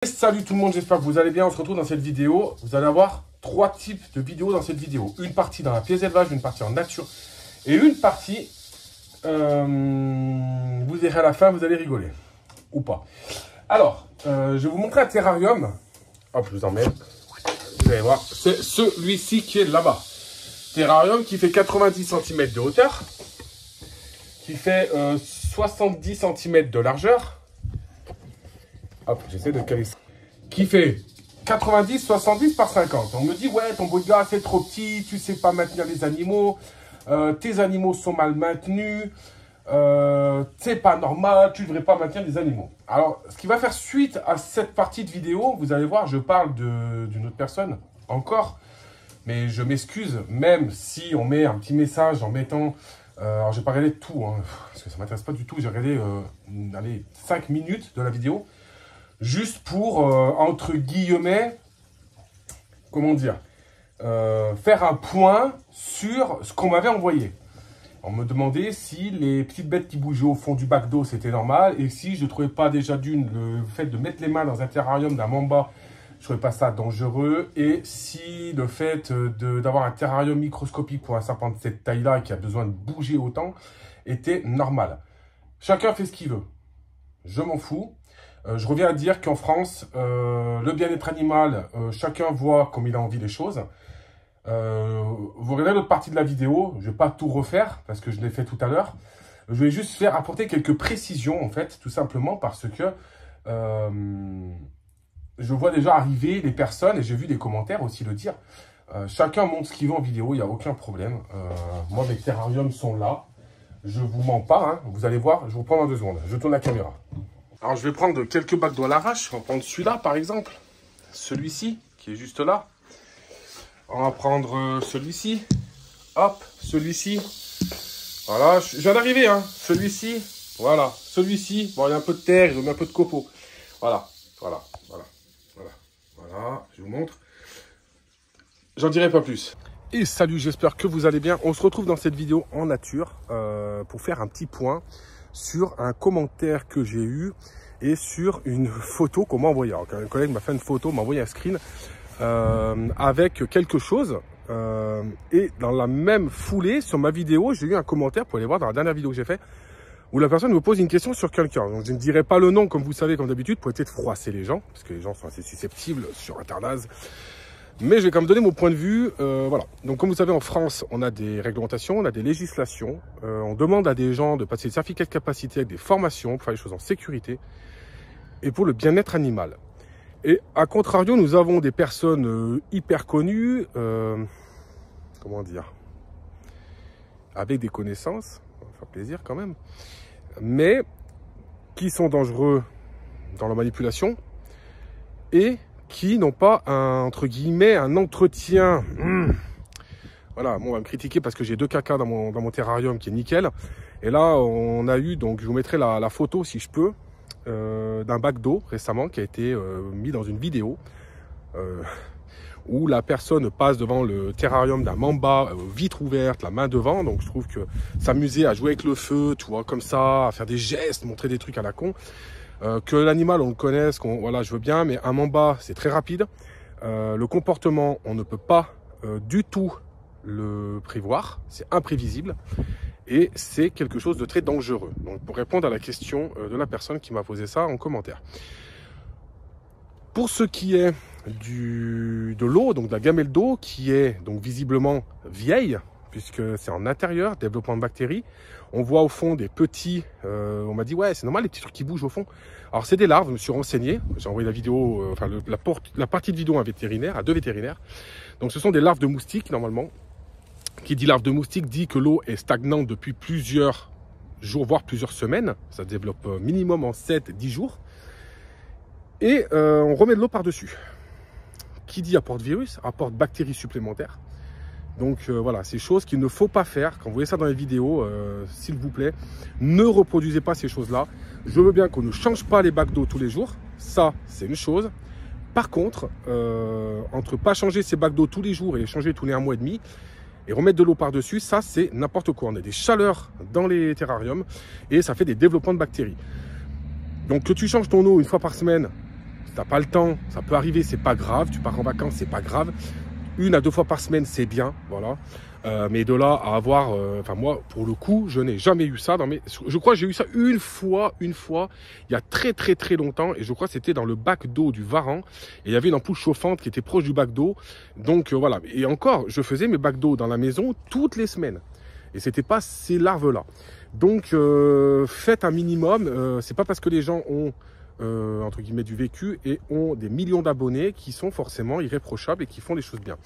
Salut tout le monde, j'espère que vous allez bien. On se retrouve dans cette vidéo. Vous allez avoir 3 types de vidéos dans cette vidéo. Une partie dans la pièce d'élevage, une partie en nature et une partie, vous verrez à la fin, vous allez rigoler. Ou pas. Alors, je vais vous montrer un terrarium. Hop, je vous emmène. Vous allez voir, c'est celui-ci qui est là-bas. Terrarium qui fait 90 cm de hauteur, qui fait 70 cm de largeur. Hop, j'essaie de caler ça. Qui fait 90, 70 par 50. On me dit, ouais, ton beau gars, c'est trop petit, tu sais pas maintenir les animaux, tes animaux sont mal maintenus, c'est pas normal, tu devrais pas maintenir les animaux. Alors, ce qui va faire suite à cette partie de vidéo, vous allez voir, je parle d'une autre personne, encore, mais je m'excuse, même si on met un petit message en mettant... alors, je vais pas regarder tout, hein, parce que ça m'intéresse pas du tout, j'ai regardé, allez, 5 minutes de la vidéo, juste pour, entre guillemets, comment dire, faire un point sur ce qu'on m'avait envoyé. On me demandait si les petites bêtes qui bougeaient au fond du bac d'eau, c'était normal. Et si je ne trouvais pas déjà le fait de mettre les mains dans un terrarium d'un mamba, je ne trouvais pas ça dangereux. Et si le fait d'avoir un terrarium microscopique pour un serpent de cette taille-là, qui a besoin de bouger autant, était normal. Chacun fait ce qu'il veut. Je m'en fous. Je reviens à dire qu'en France, le bien-être animal, chacun voit comme il a envie les choses. Vous regardez l'autre partie de la vidéo, je ne vais pas tout refaire parce que je l'ai fait tout à l'heure. Je vais juste apporter quelques précisions en fait, tout simplement parce que je vois déjà arriver les personnes et j'ai vu des commentaires aussi le dire. Chacun montre ce qu'il veut en vidéo, il n'y a aucun problème. Moi, mes terrariums sont là. Je ne vous mens pas, hein. Vous allez voir, je vous prends dans 2 secondes. Je tourne la caméra. Alors, je vais prendre quelques bacs d'eau à l'arrache. On va prendre celui-là, par exemple. Celui-ci, qui est juste là. On va prendre celui-ci. Hop, celui-ci. Voilà, je viens d'arriver, hein. Celui-ci. Voilà, celui-ci. Bon, il y a un peu de terre, il y a un peu de copeaux. Voilà, voilà, voilà, voilà. Voilà, je vous montre. J'en dirai pas plus. Et salut, j'espère que vous allez bien. On se retrouve dans cette vidéo en nature pour faire un petit point sur un commentaire que j'ai eu et sur une photo qu'on m'a envoyée. Alors, un collègue m'a fait une photo, m'a envoyé un screen avec quelque chose. Et dans la même foulée, sur ma vidéo, j'ai eu un commentaire, pour aller voir dans la dernière vidéo que j'ai fait, où la personne me pose une question sur quelqu'un. Donc, je ne dirai pas le nom, comme vous savez, comme d'habitude, pour éviter de froisser les gens, parce que les gens sont assez susceptibles sur Internet. Mais je vais quand même donner mon point de vue. Voilà. Donc, comme vous savez, en France, on a des réglementations, on a des législations. On demande à des gens de passer des certificats de capacité avec des formations pour faire les choses en sécurité et pour le bien-être animal. Et à contrario, nous avons des personnes hyper connues, comment dire, avec des connaissances, ça va faire plaisir quand même, mais qui sont dangereux dans la manipulation et qui n'ont pas un, entre guillemets, un entretien. Voilà, bon, on va me critiquer parce que j'ai 2 cacas dans mon terrarium qui est nickel. Et là, on a eu, donc je vous mettrai la photo si je peux, d'un bac d'eau récemment qui a été mis dans une vidéo où la personne passe devant le terrarium d'un mamba, vitre ouverte, la main devant. Donc je trouve que s'amuser à jouer avec le feu, tu vois, comme ça, à faire des gestes, montrer des trucs à la con. Que l'animal, on le connaisse, voilà, je veux bien, mais un mamba, c'est très rapide. Le comportement, on ne peut pas du tout le prévoir, c'est imprévisible. Et c'est quelque chose de très dangereux. Donc, pour répondre à la question de la personne qui m'a posé ça en commentaire. Pour ce qui est de l'eau, donc de la gamelle d'eau, qui est donc visiblement vieille, puisque c'est en intérieur, développement de bactéries. On voit au fond des petits, on m'a dit, ouais, c'est normal, les petits trucs qui bougent au fond. Alors, c'est des larves, je me suis renseigné, j'ai envoyé la vidéo, enfin, la partie de vidéo à un vétérinaire, à 2 vétérinaires. Donc, ce sont des larves de moustiques, normalement. Qui dit larve de moustique dit que l'eau est stagnante depuis plusieurs jours, voire plusieurs semaines. Ça se développe minimum en 7-10 jours. Et on remet de l'eau par-dessus. Qui dit apporte virus, apporte bactéries supplémentaires. Donc voilà, c'est choses qu'il ne faut pas faire. Quand vous voyez ça dans les vidéos, s'il vous plaît, ne reproduisez pas ces choses-là. Je veux bien qu'on ne change pas les bacs d'eau tous les jours. Ça, c'est une chose. Par contre, entre pas changer ces bacs d'eau tous les jours et les changer tous les 1 mois et demi, et remettre de l'eau par-dessus, ça c'est n'importe quoi. On a des chaleurs dans les terrariums et ça fait des développements de bactéries. Donc que tu changes ton eau 1 fois par semaine, t'as pas le temps, ça peut arriver, c'est pas grave. Tu pars en vacances, c'est pas grave. 1 à 2 fois par semaine, c'est bien, voilà. Mais de là à avoir, enfin moi, pour le coup, je n'ai jamais eu ça. Je crois que j'ai eu ça une fois, il y a très longtemps, et je crois que c'était dans le bac d'eau du Varan, et il y avait une ampoule chauffante qui était proche du bac d'eau. Donc voilà, et encore, je faisais mes bacs d'eau dans la maison toutes les semaines, et c'était pas ces larves-là. Donc faites un minimum, c'est pas parce que les gens ont entre guillemets du vécu et ont des millions d'abonnés qui sont forcément irréprochables et qui font les choses bien.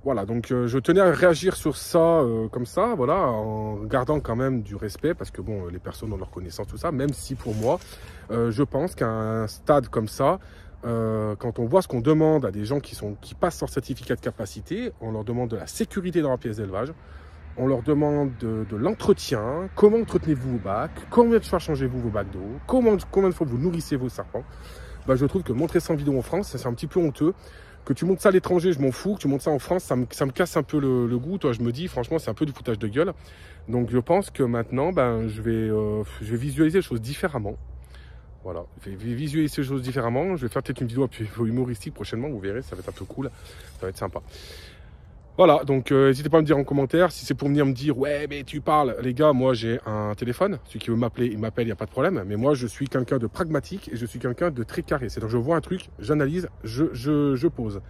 Voilà, donc je tenais à réagir sur ça comme ça, voilà, en gardant quand même du respect, parce que bon, les personnes ont leur connaissance, tout ça, même si pour moi, je pense qu'à un stade comme ça, quand on voit ce qu'on demande à des gens qui passent leur certificat de capacité, on leur demande de la sécurité dans la pièce d'élevage, on leur demande de l'entretien, comment entretenez-vous vos bacs, combien de fois changez-vous vos bacs d'eau, combien de fois vous nourrissez vos serpents. Bah, je trouve que montrer ça en vidéo en France, c'est un petit peu honteux. Que tu montes ça à l'étranger, je m'en fous. Que tu montes ça en France, ça me casse un peu le goût. Toi, je me dis, franchement, c'est un peu du foutage de gueule. Donc, je pense que maintenant, ben, je vais visualiser les choses différemment. Voilà, je vais visualiser les choses différemment. Je vais faire peut-être une vidéo un peu humoristique prochainement. Vous verrez, ça va être un peu cool. Ça va être sympa. Voilà, donc n'hésitez pas à me dire en commentaire. Si c'est pour venir me dire, ouais, mais tu parles. Les gars, moi, j'ai un téléphone. Celui qui veut m'appeler, il m'appelle, il n'y a pas de problème. Mais moi, je suis quelqu'un de pragmatique et je suis quelqu'un de très carré. C'est-à-dire, je vois un truc, j'analyse, je pose.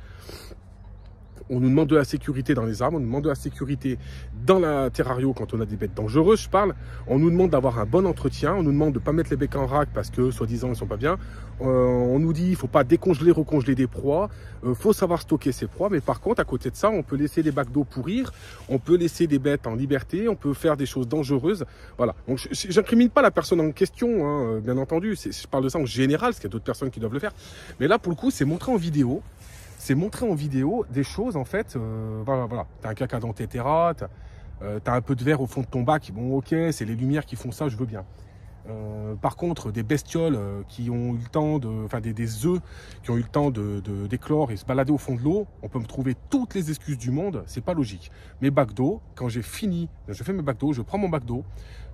On nous demande de la sécurité dans les arbres, on nous demande de la sécurité dans la terrario quand on a des bêtes dangereuses, je parle. On nous demande d'avoir un bon entretien, on nous demande de ne pas mettre les becs en rack parce que, soi-disant, ils ne sont pas bien. On nous dit qu'il ne faut pas décongeler, recongeler des proies. Faut savoir stocker ses proies. Mais par contre, à côté de ça, on peut laisser les bacs d'eau pourrir, on peut laisser des bêtes en liberté, on peut faire des choses dangereuses. Voilà. Donc, je n'incrimine pas la personne en question, hein, bien entendu. Je parle de ça en général, parce qu'il y a d'autres personnes qui doivent le faire. Mais là, pour le coup, c'est montré en vidéo. C'est montrer en vidéo des choses, en fait, voilà. Tu as un caca dans tes terras, tu as un peu de verre au fond de ton bac. Bon, ok, c'est les lumières qui font ça, je veux bien. Par contre, des bestioles qui ont eu le temps des œufs qui ont eu le temps d'éclore et se balader au fond de l'eau, on peut me trouver toutes les excuses du monde, c'est pas logique. Mes bacs d'eau, quand j'ai fini, je fais mes bacs d'eau, je prends mon bac d'eau,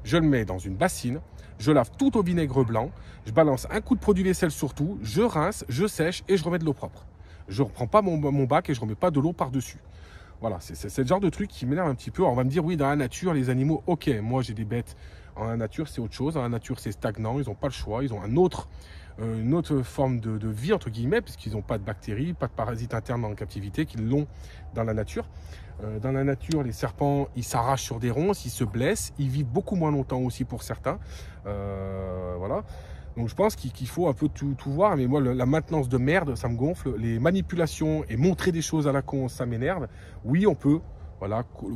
je le mets dans une bassine, je lave tout au vinaigre blanc, je balance un coup de produit vaisselle surtout, je rince, je sèche et je remets de l'eau propre. Je ne reprends pas mon bac et je ne remets pas de l'eau par-dessus. Voilà, c'est le genre de truc qui m'énerve un petit peu. Alors, on va me dire, oui, dans la nature, les animaux, ok, moi j'ai des bêtes. En la nature, c'est autre chose. Dans la nature, c'est stagnant, ils n'ont pas le choix. Ils ont une autre forme de vie, entre guillemets, puisqu'ils n'ont pas de bactéries, pas de parasites internes en captivité, qu'ils l'ont dans la nature. Dans la nature, les serpents, ils s'arrachent sur des ronces, ils se blessent, ils vivent beaucoup moins longtemps aussi pour certains. Voilà. Donc je pense qu'il faut un peu tout voir, mais moi la maintenance de merde, ça me gonfle. Les manipulations et montrer des choses à la con, ça m'énerve. Oui, on peut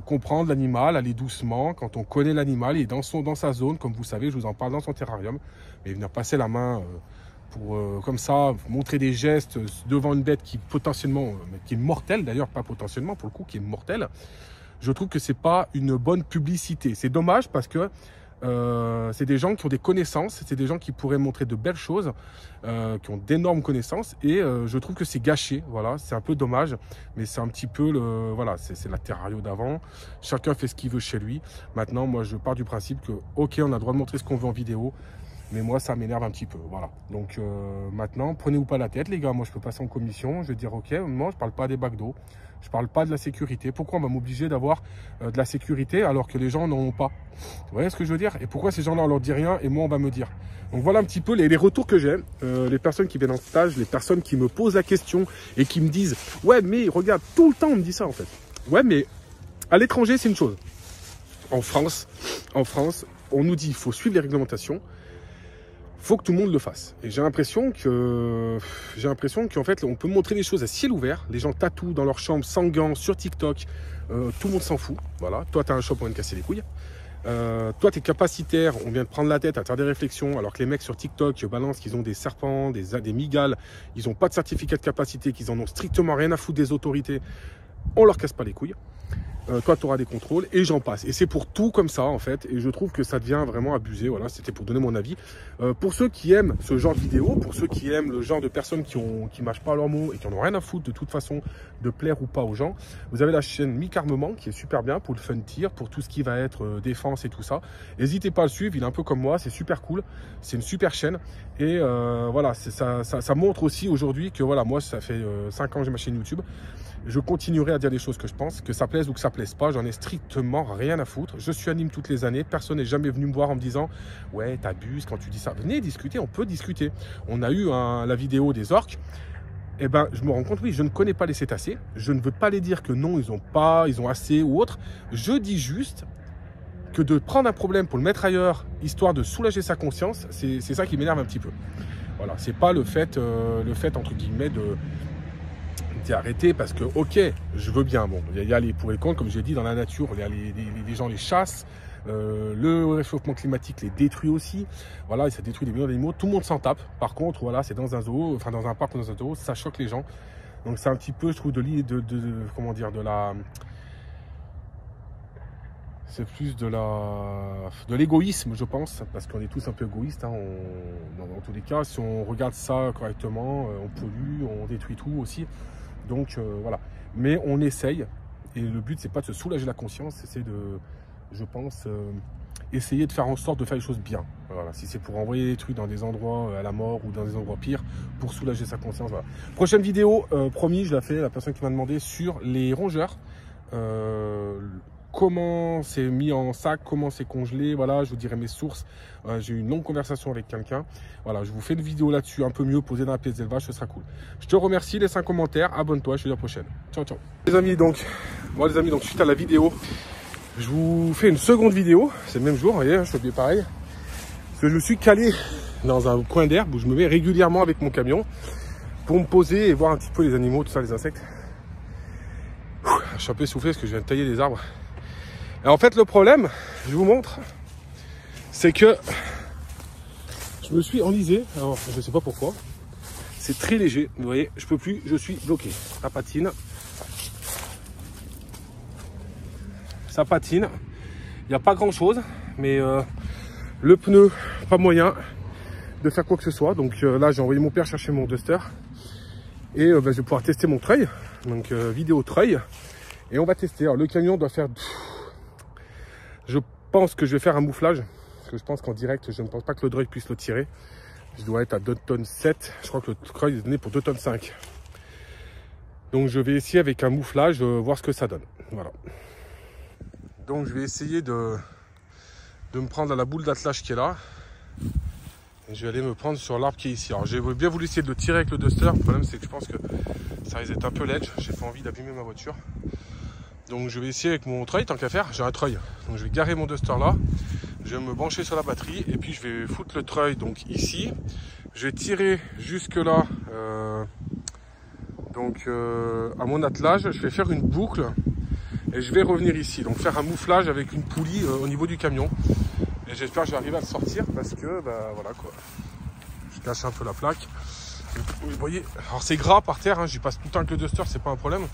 comprendre l'animal, aller doucement. Quand on connaît l'animal, il est dans sa zone, comme vous savez, je vous en parle dans son terrarium. Mais venir passer la main comme ça, montrer des gestes devant une bête qui potentiellement, qui est mortelle d'ailleurs, pas potentiellement pour le coup, qui est mortelle, je trouve que c'est pas une bonne publicité. C'est dommage parce que c'est des gens qui ont des connaissances, c'est des gens qui pourraient montrer de belles choses, qui ont d'énormes connaissances, et je trouve que c'est gâché, voilà, c'est un peu dommage, mais c'est un petit peu voilà, c'est la terrario d'avant, chacun fait ce qu'il veut chez lui. Maintenant, moi je pars du principe que, ok, on a le droit de montrer ce qu'on veut en vidéo, mais moi ça m'énerve un petit peu, voilà. Donc maintenant, prenez-vous pas la tête les gars, moi je peux passer en commission, je vais dire ok, moi je parle pas des bacs d'eau, je parle pas de la sécurité. Pourquoi on va m'obliger d'avoir de la sécurité alors que les gens n'en ont pas? Vous voyez ce que je veux dire? Et pourquoi ces gens-là on leur dit rien et moi on va me dire? Donc voilà un petit peu les retours que j'ai, les personnes qui viennent en stage, les personnes qui me posent la question et qui me disent ouais mais regarde, tout le temps on me dit ça en fait. Ouais mais à l'étranger c'est une chose. En France, on nous dit il faut suivre les réglementations. Faut que tout le monde le fasse. Et j'ai l'impression qu'en fait, on peut montrer les choses à ciel ouvert. Les gens tatouent dans leur chambre sans gants sur TikTok. Tout le monde s'en fout. Voilà. Toi, tu as un shop pour me casser les couilles. Toi, tu es capacitaire. On vient de prendre la tête à faire des réflexions. Alors que les mecs sur TikTok balancent qu'ils ont des serpents, des migales. Ils n'ont pas de certificat de capacité, qu'ils en ont strictement rien à foutre des autorités. On leur casse pas les couilles. toi tu auras des contrôles et j'en passe. Et c'est pour tout comme ça en fait, et je trouve que ça devient vraiment abusé. Voilà, c'était pour donner mon avis. Pour ceux qui aiment ce genre de vidéo, pour ceux qui aiment le genre de personnes qui mâchent pas leurs mots et qui en ont rien à foutre de toute façon de plaire ou pas aux gens, vous avez la chaîne Mick Armement qui est super bien pour le fun tir, pour tout ce qui va être défense et tout ça. N'hésitez pas à le suivre, il est un peu comme moi, c'est super cool, c'est une super chaîne. Et voilà, ça montre aussi aujourd'hui que voilà, moi ça fait 5 ans que j'ai ma chaîne YouTube. Je continuerai à dire des choses que je pense, que ça plaise ou que ça plaise pas, j'en ai strictement rien à foutre. Je suis anime toutes les années, personne n'est jamais venu me voir en me disant « Ouais, t'abuses quand tu dis ça ». Venez discuter, on peut discuter. On a eu la vidéo des orques, et ben je me rends compte, oui, je ne connais pas les cétacés, je ne veux pas les dire que non, ils ont assez ou autre. Je dis juste que de prendre un problème pour le mettre ailleurs, histoire de soulager sa conscience, c'est ça qui m'énerve un petit peu. Voilà, c'est pas le fait entre guillemets d'y arrêter parce que ok, je veux bien, bon, il y a les pour et contre, comme j'ai dit, dans la nature, les gens les chassent, le réchauffement climatique les détruit aussi, voilà, et ça détruit des millions d'animaux, tout le monde s'en tape. Par contre, voilà, c'est dans un zoo, enfin dans un parc ou dans un zoo, ça choque les gens. Donc c'est un petit peu, je trouve, comment dire, c'est plus de l'égoïsme, je pense, parce qu'on est tous un peu égoïstes, hein, dans tous les cas. Si on regarde ça correctement, on pollue, on détruit tout aussi. Donc voilà. Mais on essaye, et le but, c'est pas de se soulager la conscience, c'est de, je pense, essayer de faire en sorte de faire les choses bien. Voilà. Si c'est pour envoyer des trucs dans des endroits à la mort ou dans des endroits pires, pour soulager sa conscience, voilà. Prochaine vidéo, promis, je la fais, la personne qui m'a demandé, sur les rongeurs. Comment c'est mis en sac, comment c'est congelé, voilà, je vous dirai mes sources. J'ai eu une longue conversation avec quelqu'un. Voilà, je vous fais une vidéo là-dessus, un peu mieux, posée dans la pièce d'élevage, ce sera cool. Je te remercie, laisse un commentaire, abonne-toi, je te dis à la prochaine. Ciao, ciao. Les amis, donc, suite à la vidéo, je vous fais une seconde vidéo, c'est le même jour, vous voyez, je fais bien pareil. Parce que je me suis calé dans un coin d'herbe où je me mets régulièrement avec mon camion pour me poser et voir un petit peu les animaux, tout ça, les insectes. Je suis un peu essoufflé parce que je viens de tailler des arbres. Et en fait, le problème, je vous montre, c'est que je me suis enlisé. Alors, je ne sais pas pourquoi. C'est très léger. Vous voyez, je peux plus, je suis bloqué. Ça patine. Ça patine. Il n'y a pas grand-chose, mais le pneu, pas moyen de faire quoi que ce soit. Donc là, j'ai envoyé mon père chercher mon Duster. Et je vais pouvoir tester mon treuil. Donc, vidéo treuil. Et on va tester. Alors, le camion doit faire... Je pense que je vais faire un mouflage, parce que je pense qu'en direct, je ne pense pas que le droid puisse le tirer. Je dois être à 2 tonnes 7. Je crois que le droid est donné pour 2 tonnes 5. Donc je vais essayer avec un mouflage, voir ce que ça donne. Voilà. Donc je vais essayer de me prendre à la boule d'attelage qui est là. Et je vais aller me prendre sur l'arbre qui est ici. Alors j'ai bien voulu essayer de le tirer avec le Duster. Le problème c'est que je pense que ça risque d'être un peu ledge. J'ai pas envie d'abîmer ma voiture. Donc je vais essayer avec mon treuil, tant qu'à faire, j'ai un treuil. Donc je vais garer mon Duster là, je vais me brancher sur la batterie et puis je vais foutre le treuil donc ici. Je vais tirer jusque là, à mon attelage, je vais faire une boucle et je vais revenir ici. Donc faire un mouflage avec une poulie au niveau du camion. Et j'espère que je vais arriver à le sortir parce que, bah voilà quoi. Je cache un peu la plaque. Vous voyez, alors c'est gras par terre, hein, j'y passe tout le temps avec le Duster, c'est pas un problème.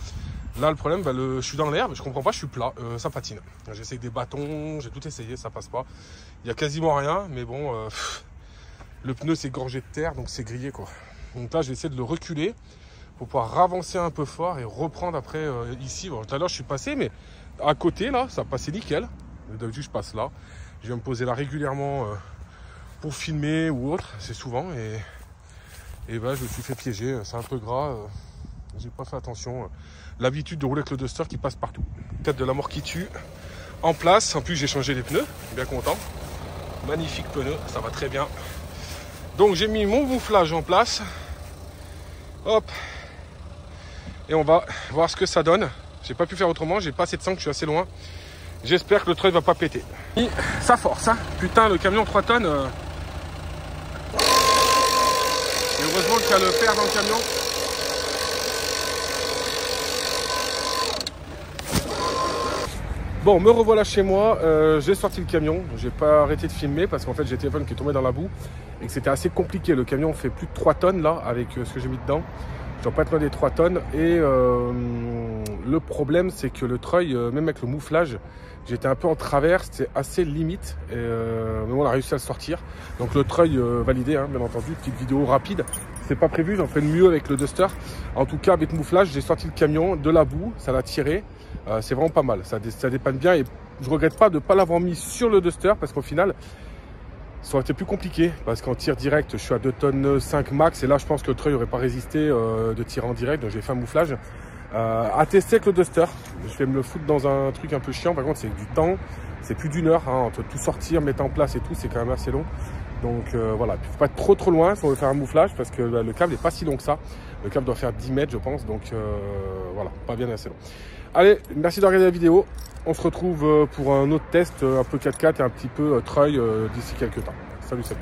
Là, le problème, je suis dans l'herbe, je comprends pas, je suis plat, ça patine. J'essaie avec des bâtons, j'ai tout essayé, ça passe pas. Il y a quasiment rien, mais bon, le pneu s'est gorgé de terre, donc c'est grillé quoi. Donc là, je vais essayer de le reculer pour pouvoir ravancer un peu fort et reprendre après ici. Bon, tout à l'heure, je suis passé, mais à côté, là, ça passait nickel. D'habitude, je passe là. Je viens me poser là régulièrement pour filmer ou autre, c'est souvent. Et ben, je me suis fait piéger, c'est un peu gras. J'ai pas fait attention. L'habitude de rouler avec le Duster qui passe partout. Tête de la mort qui tue. En place. En plus, j'ai changé les pneus. Bien content. Magnifique pneu. Ça va très bien. Donc, j'ai mis mon mouflage en place. Hop. Et on va voir ce que ça donne. J'ai pas pu faire autrement. J'ai pas assez de sang. Je suis assez loin. J'espère que le treuil va pas péter. Et ça force. Hein. Putain, le camion 3 tonnes. Et heureusement qu'il y a le père dans le camion. Bon, me revoilà chez moi, j'ai sorti le camion, j'ai pas arrêté de filmer parce qu'en fait j'ai le téléphone qui est tombé dans la boue et que c'était assez compliqué. Le camion fait plus de 3 tonnes là avec ce que j'ai mis dedans, je dois pas être loin des 3 tonnes et Le problème, c'est que le treuil, même avec le mouflage, j'étais un peu en travers, c'était assez limite. Mais bon, on a réussi à le sortir. Donc le treuil validé, hein, bien entendu. Petite vidéo rapide. C'est pas prévu, j'en ferai de mieux avec le Duster. En tout cas, avec mouflage, j'ai sorti le camion, de la boue, ça l'a tiré. C'est vraiment pas mal, ça dépanne bien. Et je regrette pas de ne pas l'avoir mis sur le Duster parce qu'au final, ça aurait été plus compliqué parce qu'en tir direct, je suis à 2,5 tonnes max. Et là, je pense que le treuil n'aurait pas résisté de tirer en direct. Donc j'ai fait un mouflage. À tester avec le Duster. Je vais me le foutre dans un truc un peu chiant. Par contre, c'est du temps. C'est plus d'1 heure. Hein, entre tout sortir, mettre en place et tout, c'est quand même assez long. Donc voilà. Il ne faut pas être trop loin si on veut faire un mouflage parce que le câble n'est pas si long que ça. Le câble doit faire 10 mètres, je pense. Donc voilà, pas bien assez long. Allez, merci de regarder la vidéo. On se retrouve pour un autre test un peu 4x4 et un petit peu treuil d'ici quelques temps. Salut, salut.